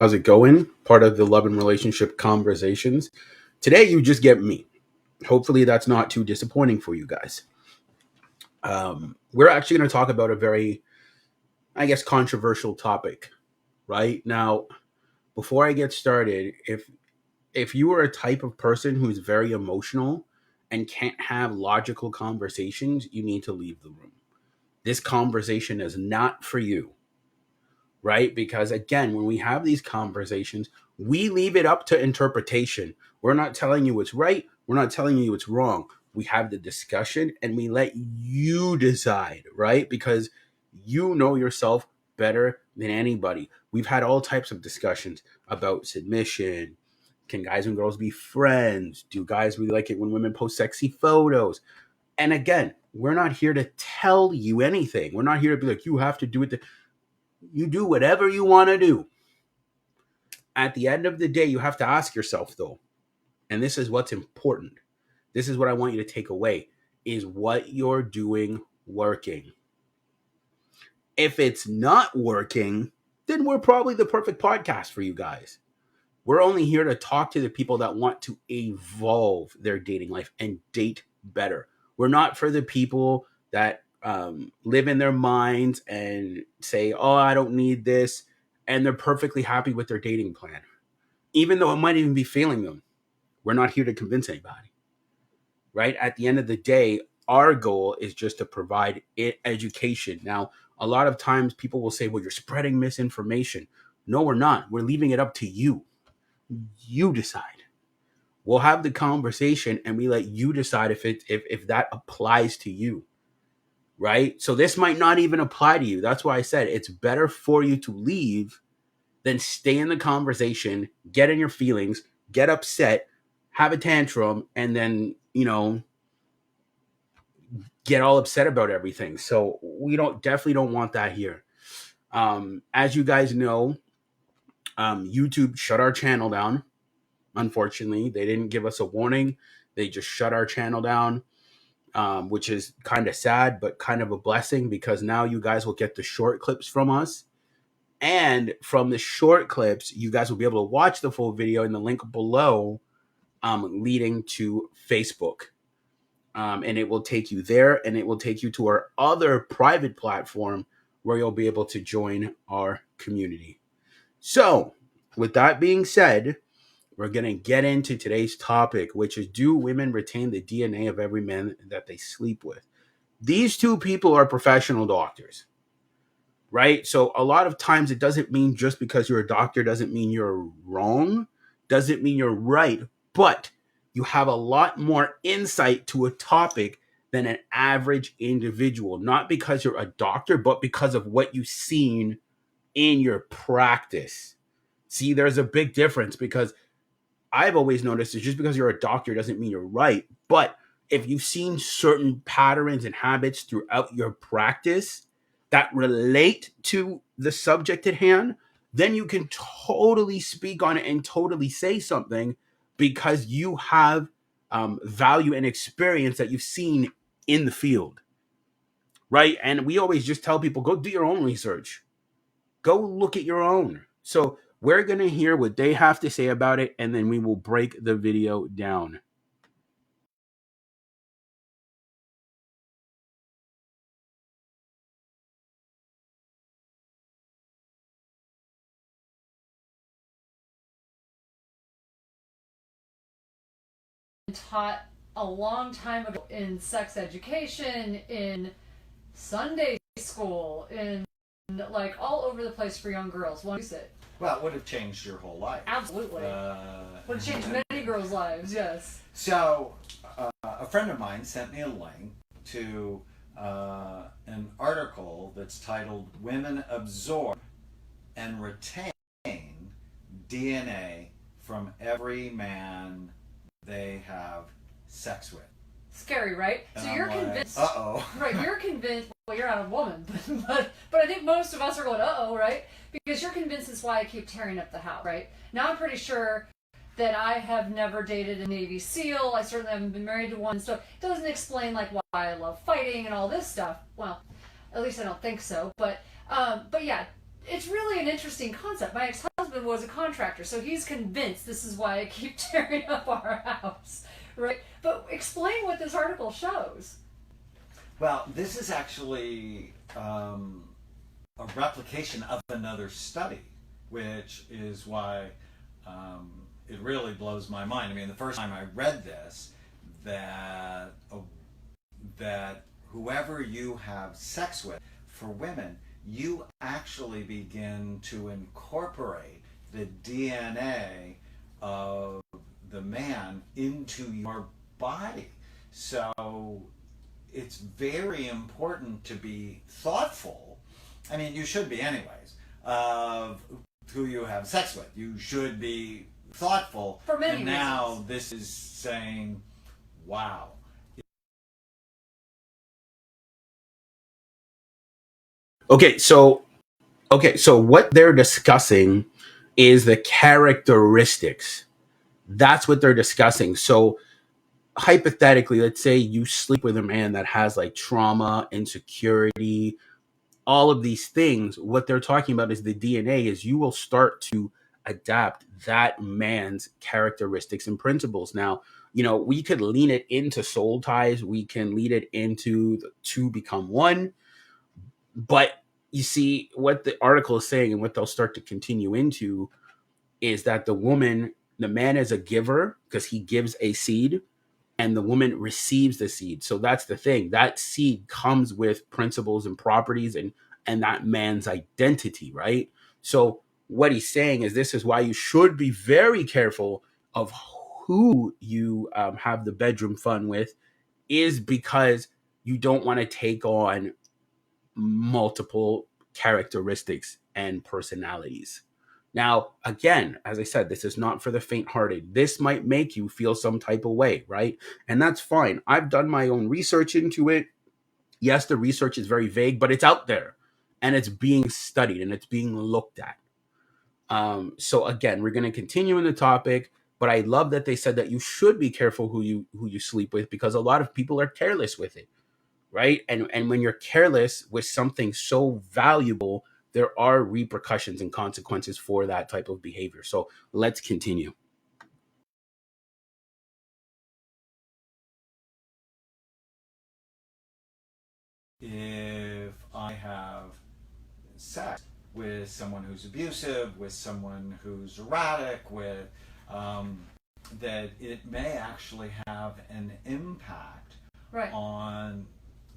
How's it going? Part of the love and relationship conversations. Today, you just get me. Hopefully, that's not too disappointing for you guys. We're actually going to talk about a very, I guess, controversial topic. Right now, before I get started, if you are a type of person who's very emotional and can't have logical conversations, you need to leave the room. This conversation is not for you, right? Because again, when we have these conversations, we leave it up to interpretation. We're not telling you it's right. We're not telling you it's wrong. We have the discussion and we let you decide, right? Because you know yourself better than anybody. We've had all types of discussions about submission. Can guys and girls be friends? Do guys really like it when women post sexy photos? And again, we're not here to tell you anything. We're not here to be like, you have to do it. You do whatever you want to do. At the end of the day, you have to ask yourself, though, and this is what's important. This is what I want you to take away: is what you're doing working? If it's not working, then we're probably the perfect podcast for you guys. We're only here to talk to the people that want to evolve their dating life and date better. We're not for the people that live in their minds and say, oh, I don't need this. And they're perfectly happy with their dating plan, even though it might even be failing them. We're not here to convince anybody, right? At the end of the day, our goal is just to provide education. Now, a lot of times people will say, well, you're spreading misinformation. No, we're not. We're leaving it up to you. You decide. We'll have the conversation and we let you decide if that applies to you, right? So this might not even apply to you. That's why I said it's better for you to leave than stay in the conversation, get in your feelings, get upset, have a tantrum, and then, get all upset about everything. So we definitely don't want that here. As you guys know, YouTube shut our channel down. Unfortunately, they didn't give us a warning. They just shut our channel down, which is kind of sad, but kind of a blessing because now you guys will get the short clips from us. And from the short clips, you guys will be able to watch the full video in the link below, leading to Facebook. And it will take you there, and it will take you to our other private platform where you'll be able to join our community. So, with that being said, we're going to get into today's topic, which is, do women retain the DNA of every man that they sleep with? These two people are professional doctors, right? So a lot of times it doesn't mean just because you're a doctor doesn't mean you're wrong, doesn't mean you're right, but you have a lot more insight to a topic than an average individual, not because you're a doctor, but because of what you've seen in your practice. See, there's a big difference because I've always noticed is just because you're a doctor doesn't mean you're right. But if you've seen certain patterns and habits throughout your practice that relate to the subject at hand, then you can totally speak on it and totally say something because you have value and experience that you've seen in the field, right? And we always just tell people, go do your own research. Go look at your own. So we're going to hear what they have to say about it, and then we will break the video down. Taught a long time ago in sex education, in Sunday school, in like all over the place for young girls. Won't use it? Well, it would have changed your whole life. Absolutely. Would have changed many girls' lives, yes. So, a friend of mine sent me a link to an article that's titled Women Absorb and Retain DNA from Every Man They Have Sex With. Scary, right? And so I'm you're like, convinced. uh-oh. Right, you're convinced. Well, you're not a woman, but I think most of us are going, uh-oh, right? Because you're convinced it's why I keep tearing up the house, right? Now I'm pretty sure that I have never dated a Navy SEAL. I certainly haven't been married to one. So it doesn't explain like why I love fighting and all this stuff. Well, at least I don't think so. But yeah, it's really an interesting concept. My ex-husband husband was a contractor, so he's convinced this is why I keep tearing up our house, right? But explain what this article shows. Well, this is actually a replication of another study, which is why it really blows my mind. I mean, the first time I read this, that whoever you have sex with, for women, you actually begin to incorporate the DNA of the man into your body. So it's very important to be thoughtful. I mean, you should be anyways, of who you have sex with. You should be thoughtful. For many and now reasons. this is saying, wow. Okay, so what they're discussing is the characteristics. That's what they're discussing. So hypothetically, let's say you sleep with a man that has like trauma, insecurity, all of these things. What they're talking about is the DNA is you will start to adapt that man's characteristics and principles. Now, we could lean it into soul ties, we can lead it into the two become one, but you see what the article is saying and what they'll start to continue into is that the man is a giver because he gives a seed and the woman receives the seed. So that's the thing. That seed comes with principles and properties and that man's identity, right? So what he's saying is this is why you should be very careful of who you have the bedroom fun with, is because you don't want to take on multiple characteristics and personalities. Now, again, as I said, this is not for the faint hearted. This might make you feel some type of way, right? And that's fine. I've done my own research into it. Yes, the research is very vague, but it's out there and it's being studied and it's being looked at. So again, we're going to continue in the topic, but I love that they said that you should be careful who you sleep with because a lot of people are careless with it, right? And when you're careless with something so valuable, there are repercussions and consequences for that type of behavior. So let's continue. If I have sex with someone who's abusive, with someone who's erratic, with that it may actually have an impact Right. on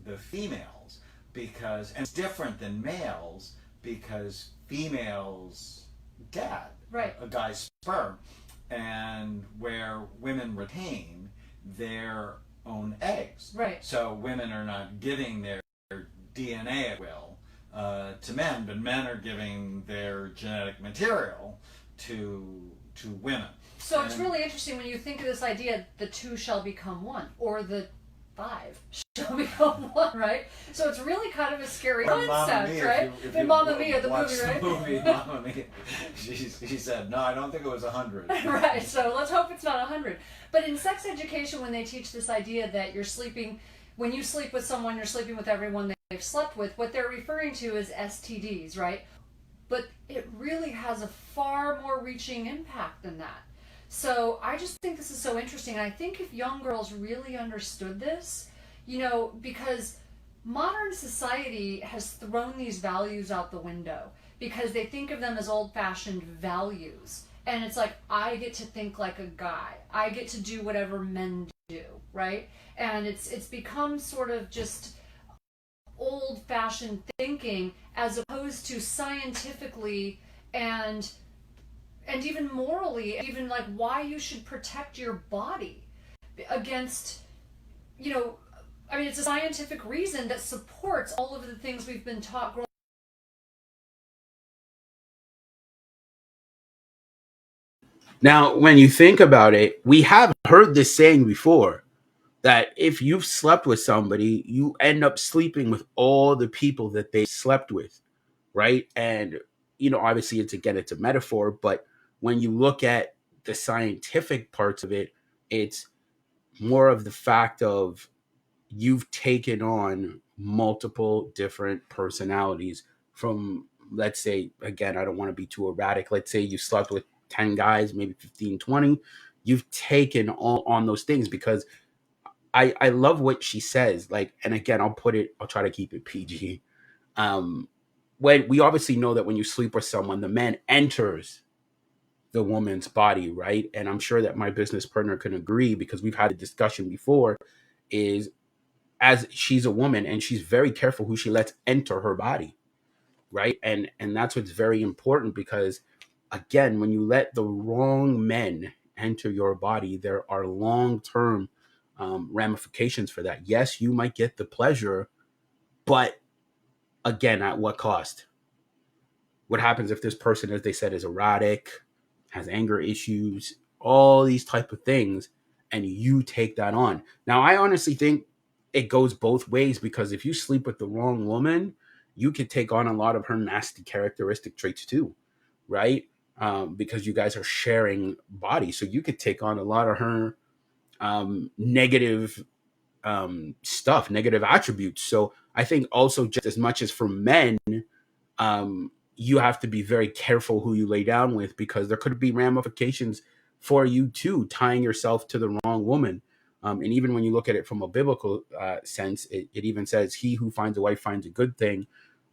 the females because and it's different than males because females get Right. a guy's sperm and where women retain their own eggs. Right. So women are not giving their DNA at will to men, but men are giving their genetic material to women. So it's really interesting when you think of this idea, the two shall become one, or the five shall become one, right? So it's really kind of a scary concept, Mia, right? If In you Mamma Mia, the watch movie, right? The movie Mamma Mia, she said, no, I don't think it was 100. Right, so let's hope it's not 100. But in sex education, when they teach this idea that you're sleeping, when you sleep with someone, you're sleeping with everyone they've slept with, what they're referring to is STDs, right? But it really has a far more reaching impact than that. So I just think this is so interesting. And I think if young girls really understood this, because modern society has thrown these values out the window because they think of them as old-fashioned values. And it's like, I get to think like a guy. I get to do whatever men do, right? And it's become sort of just old-fashioned thinking as opposed to scientifically and even morally, even like why you should protect your body against, it's a scientific reason that supports all of the things we've been taught growing. Now, when you think about it, we have heard this saying before that if you've slept with somebody, you end up sleeping with all the people that they slept with, right? And obviously it's a metaphor, but when you look at the scientific parts of it, it's more of the fact of you've taken on multiple different personalities from let's say, again, I don't want to be too erratic. Let's say you slept with 10 guys, maybe 15, 20. You've taken all on those things because I love what she says. Like, and again, I'll try to keep it PG. Um, when we obviously know that when you sleep with someone, the man enters the woman's body, right? And I'm sure that my business partner can agree because we've had a discussion before, is as she's a woman and she's very careful who she lets enter her body, right? And that's what's very important because again, when you let the wrong men enter your body, there are long-term ramifications for that. Yes, you might get the pleasure, but again, at what cost? What happens if this person, as they said, is erratic, has anger issues, all these type of things, and you take that on? Now, I honestly think it goes both ways because if you sleep with the wrong woman, you could take on a lot of her nasty characteristic traits too, right? Because you guys are sharing bodies, so you could take on a lot of her negative stuff, negative attributes. So I think also just as much as for men, you have to be very careful who you lay down with because there could be ramifications for you too, tying yourself to the wrong woman. And even when you look at it from a biblical sense, it even says, "He who finds a wife finds a good thing."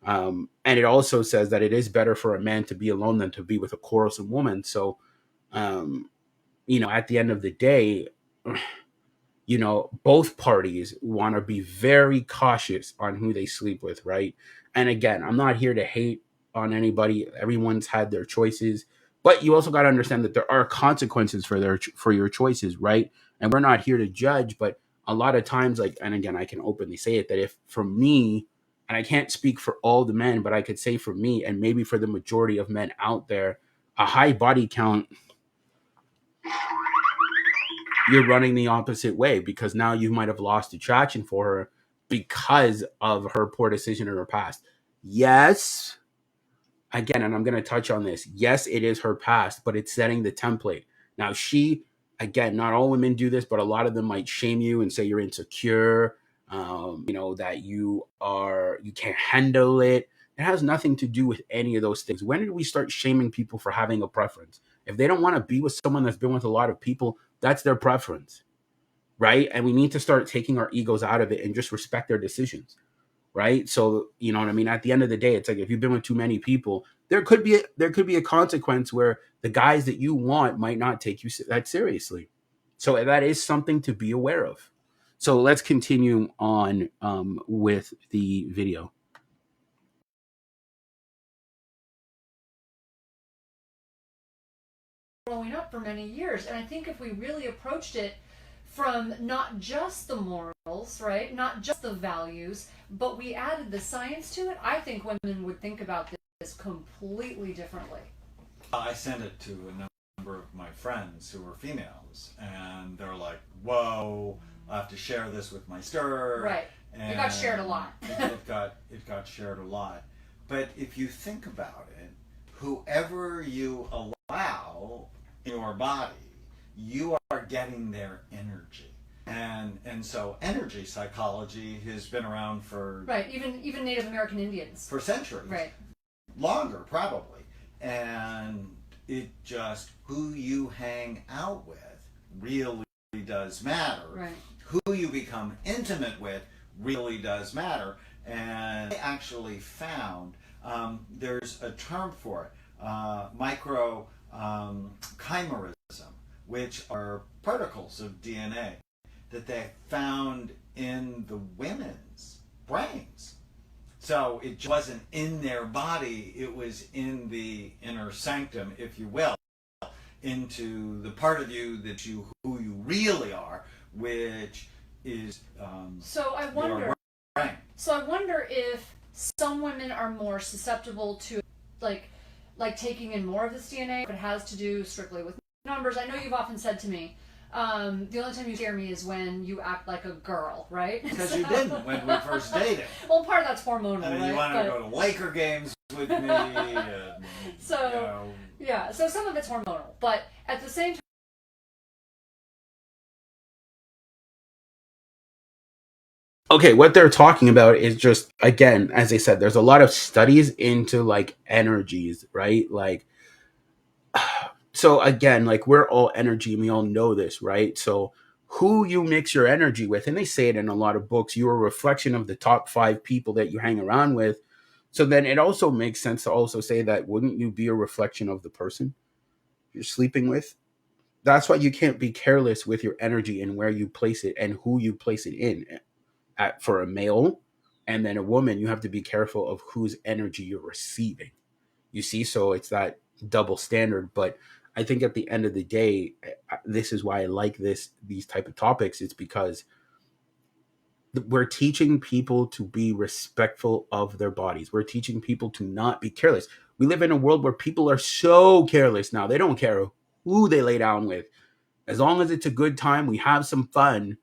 And it also says that it is better for a man to be alone than to be with a quarrelsome woman. So, um, at the end of the day, both parties want to be very cautious on who they sleep with, right? And again, I'm not here to hate on anybody. Everyone's had their choices, but you also got to understand that there are consequences for your choices, right? And we're not here to judge, but a lot of times, like, and again, I can openly say it that if for me, and I can't speak for all the men, but I could say for me, and maybe for the majority of men out there, a high body count, you're running the opposite way because now you might have lost attraction for her because of her poor decision in her past. Yes, again, and I'm going to touch on this. Yes, it is her past, but it's setting the template. Now, again, not all women do this, but a lot of them might shame you and say you're insecure, that you can't handle it. It has nothing to do with any of those things. When did we start shaming people for having a preference? If they don't want to be with someone that's been with a lot of people, that's their preference, right? And we need to start taking our egos out of it and just respect their decisions, right? So you know what I mean. At the end of the day, it's like if you've been with too many people, there could be a consequence where the guys that you want might not take you that seriously. So that is something to be aware of. So let's continue on with the video. Growing up for many years. And I think if we really approached it from not just the morals, right, not just the values, but we added the science to it, I think women would think about this completely differently. I sent it to a number of my friends who were females, and they're like, "Whoa, I have to share this with my sister." Right. And it got shared a lot. it got shared a lot. But if you think about it, whoever you allow in your body, you are getting their energy. And so energy psychology has been around for right, even Native American Indians. For centuries. Right. Longer probably. And it just who you hang out with really does matter. Right. Who you become intimate with really does matter. And I actually found there's a term for it, micro chimerism, which are particles of DNA that they found in the women's brains. So it wasn't in their body, it was in the inner sanctum, if you will, into the part of you who you really are, which is So I wonder if some women are more susceptible to like taking in more of this DNA. If it has to do strictly with numbers. I know you've often said to me, the only time you scare me is when you act like a girl, right? Because you didn't when we first dated. Well, part of that's hormonal, I mean, right? you wanted to go to Laker games with me. And, so, yeah, so some of it's hormonal. But at the same time, Okay, what they're talking about is just, again, as I said, there's a lot of studies into like energies, right? Like, so again, like we're all energy and we all know this, right? So who you mix your energy with, and they say it in a lot of books, you're a reflection of the top 5 people that you hang around with. So then it also makes sense to also say that wouldn't you be a reflection of the person you're sleeping with? That's why you can't be careless with your energy and where you place it and who you place it in. For a male and then a woman, you have to be careful of whose energy you're receiving. You see, so it's that double standard. But I think at the end of the day, this is why I like these type of topics. It's because we're teaching people to be respectful of their bodies. We're teaching people to not be careless. We live in a world where people are so careless now. They don't care who they lay down with. As long as it's a good time, we have some fun,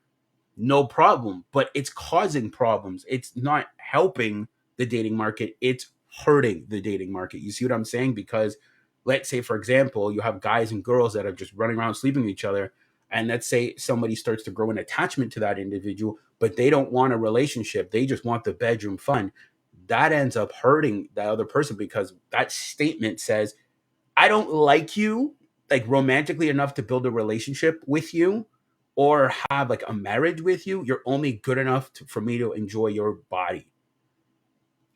no problem. But it's causing problems. It's not helping the dating market. It's hurting the dating market. You see what I'm saying? Because let's say, for example, you have guys and girls that are just running around sleeping with each other. And let's say somebody starts to grow an attachment to that individual, but they don't want a relationship. They just want the bedroom fun. That ends up hurting the other person because that statement says, I don't like you like romantically enough to build a relationship with you or have like a marriage with you. You're only good enough for me to enjoy your body.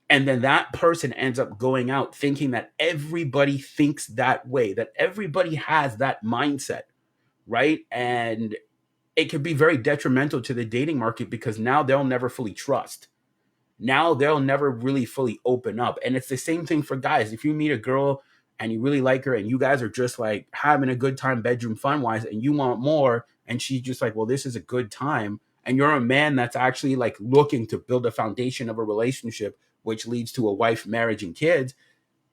And then that person ends up going out thinking that everybody thinks that way, that everybody has that mindset, right? And it could be very detrimental to the dating market because now they'll never fully trust. Now they'll never really fully open up. And it's the same thing for guys. If you meet a girl and you really like her and you guys are just like having a good time bedroom fun wise and you want more, and she's just like, well, this is a good time. And you're a man that's actually like looking to build a foundation of a relationship, which leads to a wife, marriage, and kids,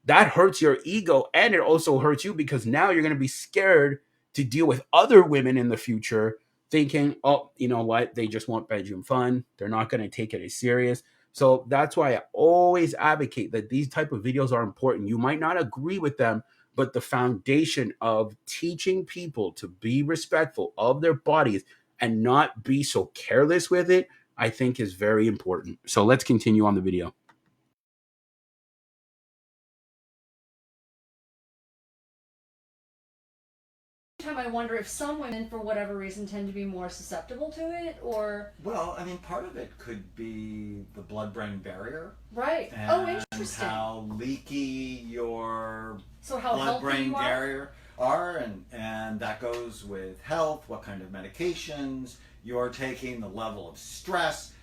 that hurts your ego and it also hurts you because now you're going to be scared to deal with other women in the future thinking, oh, you know what, they just want bedroom fun, they're not going to take it as serious. So that's why I always advocate that these type of videos are important. You might not agree with them, but the foundation of teaching people to be respectful of their bodies and not be so careless with it, I think is very important. So let's continue on the video. Time I wonder if some women, for whatever reason, tend to be more susceptible to it, or Well, I mean, part of it could be the blood-brain barrier. right. Oh, And interesting. how leaky your So how healthy blood-brain you are? barrier are, and that goes with health, what kind of medications you're taking, the level of stress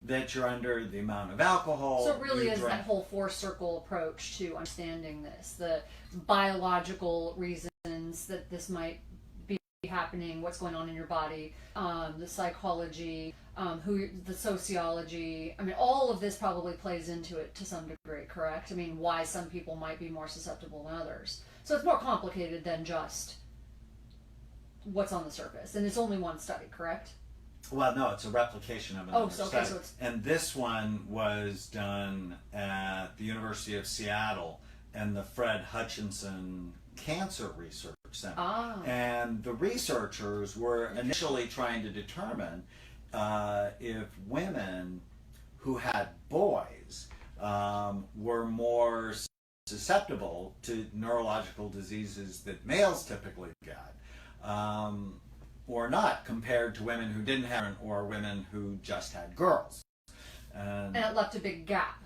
that you're under, the amount of alcohol. So it really you is drink. that whole four-circle approach to understanding this, the biological reasons that this might be happening, what's going on in your body, the psychology, the sociology. I mean, all of this probably plays into it to some degree, correct? I mean, why some people might be more susceptible than others. So it's more complicated than just what's on the surface. And it's only one study, correct? Well, no, it's a replication of another study. So it's And this one was done at the University of Seattle and the Fred Hutchinson Cancer Research Center. And the researchers were initially trying to determine if women who had boys were more susceptible to neurological diseases that males typically get. Or not, compared to women who didn't have or women who just had girls. And it left a big gap.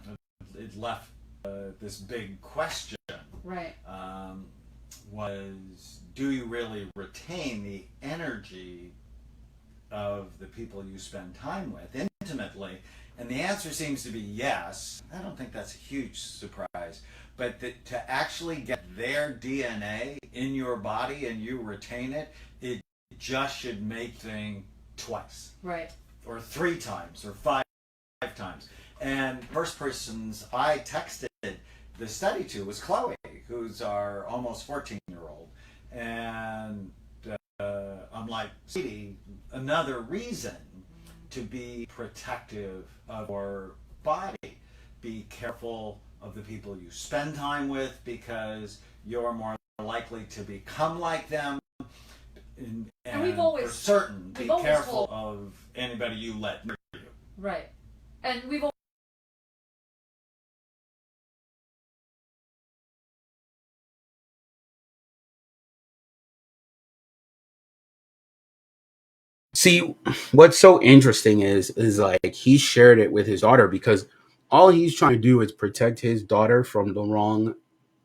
It left this big question. Right. Was, do you really retain the energy of the people you spend time with intimately? And the answer seems to be yes. I don't think that's a huge surprise. But to actually get their DNA in your body and you retain it, it just should make thing twice. Right. Or 3 times or 5 times. And first persons I texted the study to was Chloe, who's our almost 14-year-old. And I'm like, sweetie, another reason to be protective of your body. Be careful of the people you spend time with because you're more likely to become like them. And we've always, for certain, be always careful told, of anybody you let near you. Right. And we've See, what's so interesting is like he shared it with his daughter because all he's trying to do is protect his daughter from the wrong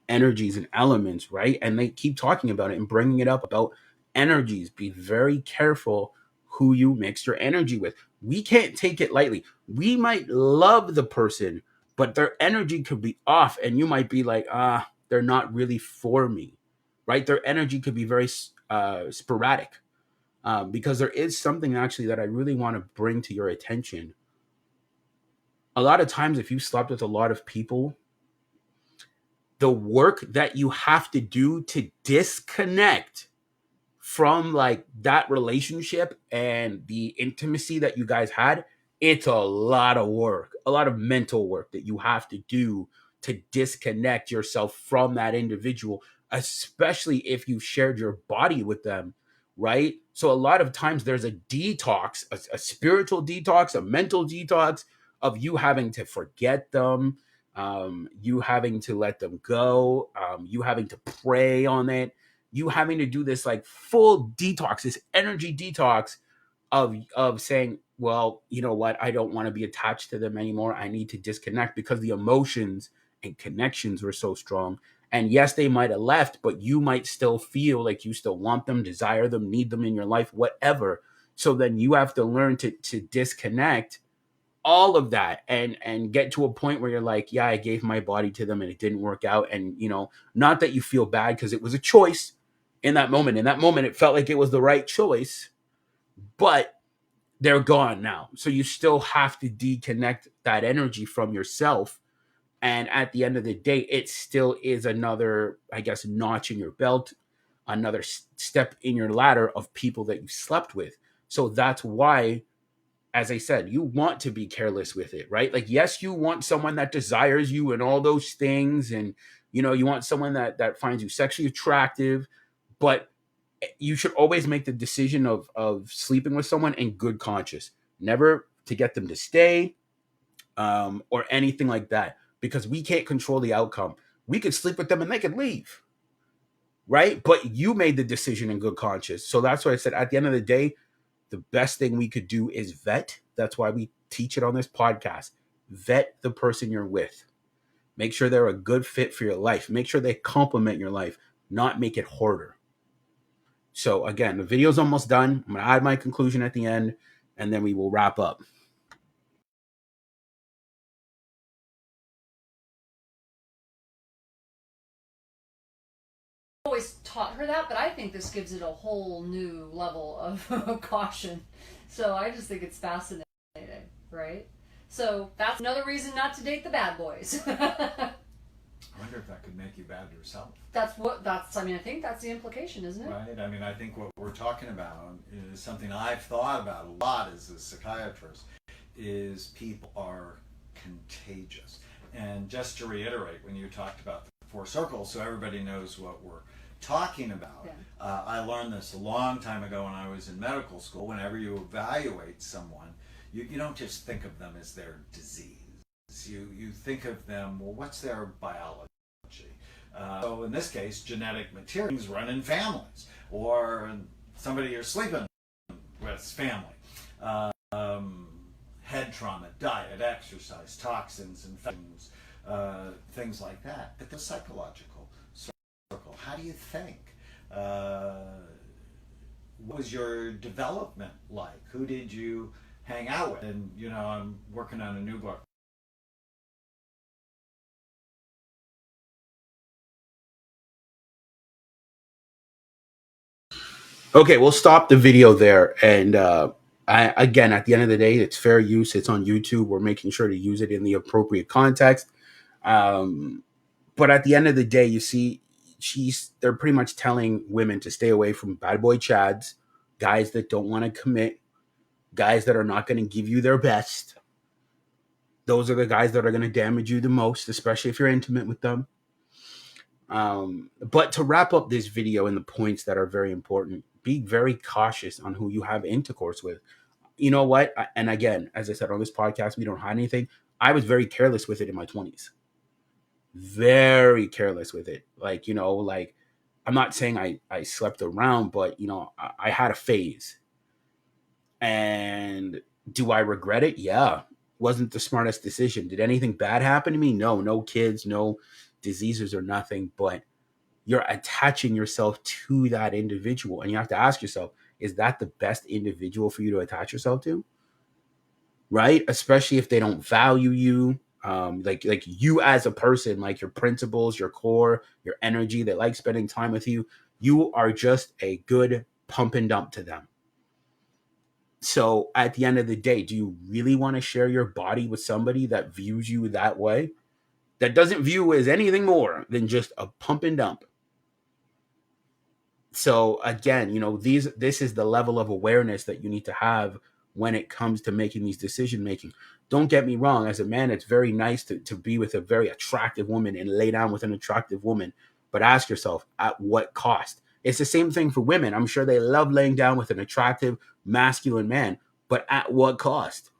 energies and elements, right? And they keep talking about it and bringing it up about energies. Be very careful who you mix your energy with. We can't take it lightly. We might love the person, but their energy could be off, and you might be like, they're not really for me, right? Their energy could be very sporadic. Because there is something actually that I really want to bring to your attention. A lot of times, if you slept with a lot of people, the work that you have to do to disconnect from like that relationship and the intimacy that you guys had, it's a lot of work, a lot of mental work that you have to do to disconnect yourself from that individual, especially if you shared your body with them, right? So a lot of times there's a detox, a spiritual detox, a mental detox of you having to forget them, you having to let them go, you having to pray on it, you having to do this like full detox, this energy detox of saying, well, you know what, I don't want to be attached to them anymore. I need to disconnect because the emotions and connections were so strong. And yes, they might have left, but you might still feel like you still want them, desire them, need them in your life, whatever. So then you have to learn to disconnect all of that and get to a point where you're like, yeah, I gave my body to them and it didn't work out. And not that you feel bad because it was a choice in that moment. In that moment, it felt like it was the right choice, but they're gone now. So you still have to deconnect that energy from yourself. And at the end of the day, it still is another, I guess, notch in your belt, another step in your ladder of people that you slept with. So that's why, as I said, you want to be careless with it, right? Like, yes, you want someone that desires you and all those things, and you want someone that finds you sexually attractive, but you should always make the decision of sleeping with someone in good conscience, never to get them to stay, or anything like that, because we can't control the outcome. We could sleep with them and they could leave, right? But you made the decision in good conscience. So that's why I said at the end of the day, the best thing we could do is vet. That's why we teach it on this podcast. Vet the person you're with. Make sure they're a good fit for your life. Make sure they complement your life, not make it harder. So again, the video's almost done. I'm going to add my conclusion at the end, and then we will wrap up. always taught her that, but I think this gives it a whole new level of caution. So I just think it's fascinating, right? So that's another reason not to date the bad boys. I wonder if that could make you bad yourself. I mean, I think that's the implication, isn't it? Right? I mean, I think what we're talking about is something I've thought about a lot as a psychiatrist, is people are contagious. And just to reiterate, when you talked about the four circles, so everybody knows what we're talking about, Yeah. I learned this a long time ago when I was in medical school. Whenever you evaluate someone, you don't just think of them as their disease. You think of them, well, what's their biology? So in this case, genetic materials run in families, or somebody you're sleeping with's family. Head trauma, diet, exercise, toxins, infections, things like that. But the psychological circle, how do you think? What was your development like? Who did you hang out with? And I'm working on a new book. Okay, we'll stop the video there. And again, at the end of the day, it's fair use. It's on YouTube. We're making sure to use it in the appropriate context. Um, but at the end of the day, you see, they're pretty much telling women to stay away from bad boy chads, guys that don't want to commit, guys that are not going to give you their best. Those are the guys that are going to damage you the most, especially if you're intimate with them. But to wrap up this video and the points that are very important, be very cautious on who you have intercourse with. you know what? And again, as I said on this podcast, we don't hide anything. I was very careless with it in my 20s. Very careless with it. Like, like I'm not saying I slept around, but I had a phase. And do I regret it? Yeah. Wasn't the smartest decision. Did anything bad happen to me? No, no kids, no diseases or nothing, but you're attaching yourself to that individual. And you have to ask yourself, is that the best individual for you to attach yourself to? Right? Especially if they don't value you, like you as a person, like your principles, your core, your energy, they like spending time with you. You are just a good pump and dump to them. So at the end of the day, do you really want to share your body with somebody that views you that way? That doesn't view you as anything more than just a pump and dump. So again, this is the level of awareness that you need to have when it comes to making these decision making. Don't get me wrong, as a man, it's very nice to be with a very attractive woman and lay down with an attractive woman. But ask yourself, at what cost? It's the same thing for women. I'm sure they love laying down with an attractive, masculine man, but at what cost?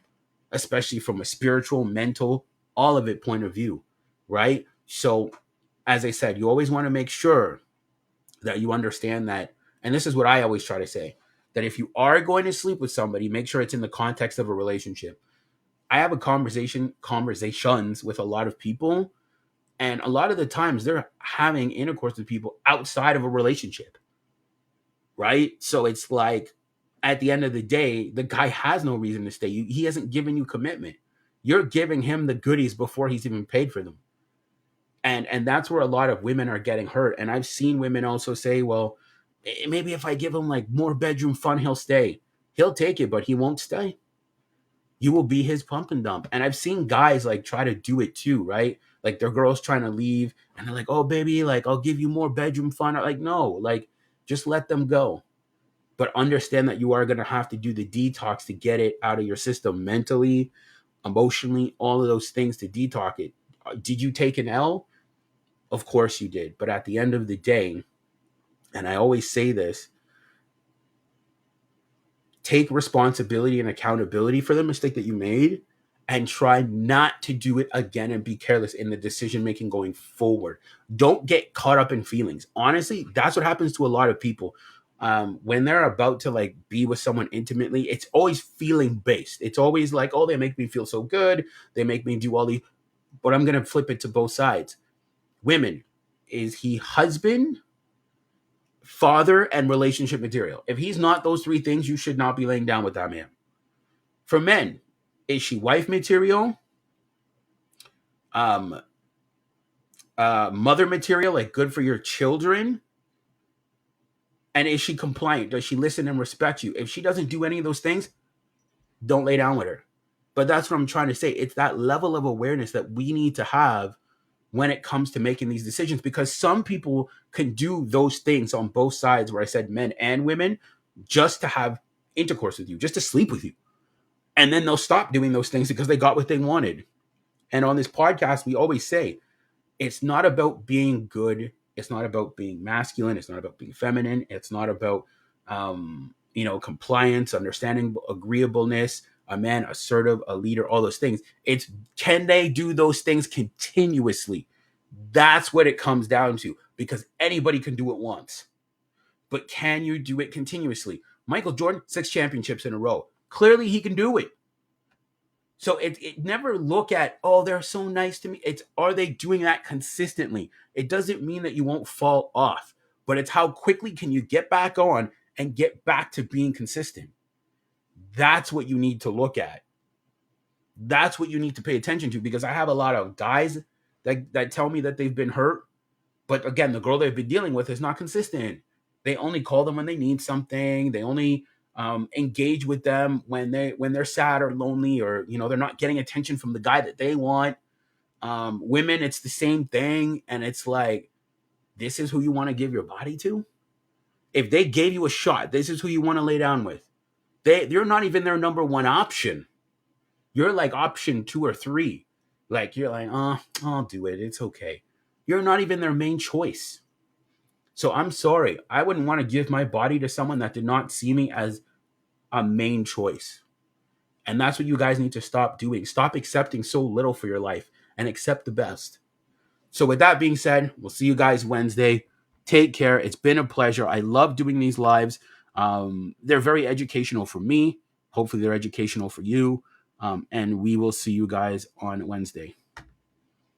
Especially from a spiritual, mental, all of it point of view, right? So, as I said, you always want to make sure that you understand that, and this is what I always try to say, that if you are going to sleep with somebody, make sure it's in the context of a relationship. I have a conversations with a lot of people, and a lot of the times they're having intercourse with people outside of a relationship, right? So it's like, at the end of the day, the guy has no reason to stay. He hasn't given you commitment. You're giving him the goodies before he's even paid for them. And that's where a lot of women are getting hurt. And I've seen women also say, well, maybe if I give him like more bedroom fun, he'll stay. He'll take it, but he won't stay. You will be his pump and dump. And I've seen guys like try to do it too, right? Like their girl's trying to leave and they're like, oh baby, like I'll give you more bedroom fun. I'm like, no, like just let them go. But understand that you are going to have to do the detox to get it out of your system mentally, emotionally, all of those things to detox it. Did you take an L? Of course you did. But at the end of the day, and I always say this, take responsibility and accountability for the mistake that you made and try not to do it again and be careless in the decision making going forward. Don't get caught up in feelings. Honestly, that's what happens to a lot of people. When they're about to like be with someone intimately, it's always feeling based. It's always like, oh, they make me feel so good. They make me do all these, but I'm going to flip it to both sides. Women, is he husband, father, and relationship material? If he's not those three things, you should not be laying down with that man. For men, is she wife material, um, mother material, like good for your children? And is she compliant? Does she listen and respect you? If she doesn't do any of those things, don't lay down with her. But that's what I'm trying to say. It's that level of awareness that we need to have when it comes to making these decisions, because some people can do those things on both sides, where I said men and women, just to have intercourse with you, just to sleep with you. And then they'll stop doing those things because they got what they wanted. And on this podcast, we always say, it's not about being good. It's not about being masculine. It's not about being feminine. It's not about, compliance, understanding, agreeableness, a man, assertive, a leader, all those things. It's, can they do those things continuously? That's what it comes down to, because anybody can do it once. But can you do it continuously? Michael Jordan, 6 championships in a row. Clearly he can do it. So it never look at, oh, they're so nice to me. It's, are they doing that consistently? It doesn't mean that you won't fall off, but it's how quickly can you get back on and get back to being consistent. That's what you need to look at. That's what you need to pay attention to, because I have a lot of guys that tell me that they've been hurt. But again, the girl they've been dealing with is not consistent. They only call them when they need something. They only engage with them when they're sad or lonely, or they're not getting attention from the guy that they want. Women, it's the same thing, and it's like, this is who you want to give your body to. If they gave you a shot, this is who you want to lay down with. You're not even their number one option. You're like option 2 or 3. Like, you're like, oh, I'll do it. It's okay. You're not even their main choice. So I'm sorry. I wouldn't want to give my body to someone that did not see me as a main choice. And that's what you guys need to stop doing. Stop accepting so little for your life and accept the best. So, with that being said, we'll see you guys Wednesday. Take care. It's been a pleasure. I love doing these lives. They're very educational for me. Hopefully, they're educational for you. And we will see you guys on Wednesday.